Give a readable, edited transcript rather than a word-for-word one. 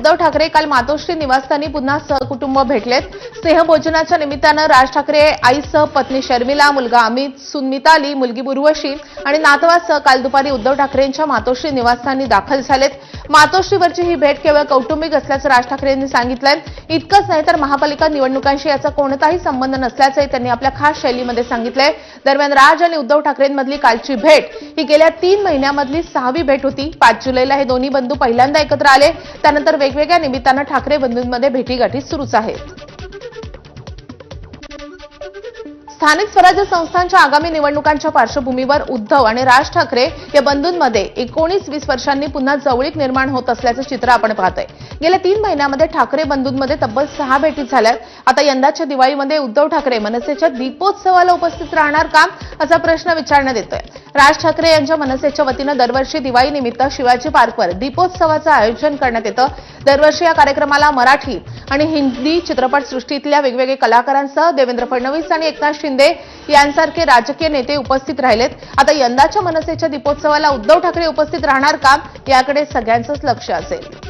उद्धव ठाकरे काल मातोश्री निवासस्थानी पुन्हा सहकुटुंब भेटलेत। स्नेहभोजनाच्या निमित्तानं राज ठाकरे आईसह पत्नी शर्मिला, मुलगा अमित, सून मिताली, मुलगी उर्वशी आणि नातवासह काल दुपारी उद्धव ठाकरेंच्या मातोश्री निवासस्थानी दाखल झालेत। मातोश्रीवरची ही भेट केवळ कौटुंबिक असल्याचं राज ठाकरे यांनी सांगितलंय। इतकंच नाही तर महापालिका निवडणुकांशी याचा कोणताही संबंध नसल्याचंही त्यांनी आपल्या खास शैलीमध्ये सांगितलंय। दरम्यान राज आणि उद्धव ठाकरेंमधली कालची भेट ही गेल्या 3 महिन्यांमधली 6वी भेट होती। 5 जुलैला हे दोन्ही बंधू पहिल्यांदा एकत्र आले। त्यानंतर वेगवेगळ्या निमित्तानं ठाकरे बंधूंमध्ये भेटीगाठी सुरूच आहेत। स्थानिक स्वराज्य संस्थांच्या आगामी निवडणुकांच्या पार्श्वभूमीवर उद्धव आणि राज ठाकरे या बंधूंमध्ये 19-20 वर्षांनी पुन्हा जवळीक निर्माण होत असल्याचं चित्र आपण पाहतोय। गेल्या 3 महिन्यांमध्ये ठाकरे बंधूंमध्ये तब्बल 6 भेटी झाल्यात। आता यंदाच्या दिवाळीमध्ये उद्धव ठाकरे मनसेच्या दीपोत्सवाला उपस्थित राहणार का असा प्रश्न विचारण्यात येतोय। राज ठाकरे यांच्या मनसेच्या वतीनं दरवर्षी दिवाळीनिमित्त शिवाजी पार्कवर दीपोत्सवाचं आयोजन करण्यात येतं। दरवर्षी या कार्यक्रमाला मराठी आणि हिंदी चित्रपटसृष्टीतल्या वेगवेगळे कलाकारांसह देवेंद्र फडणवीस आणि एकनाथ शिंदे यांसारखे राजकीय नेते उपस्थित राहिलेत। आता यंदाच्या मनसेच्या दीपोत्सवाला उद्धव ठाकरे उपस्थित राहणार का याकडे सगळ्यांचंच लक्ष असेल।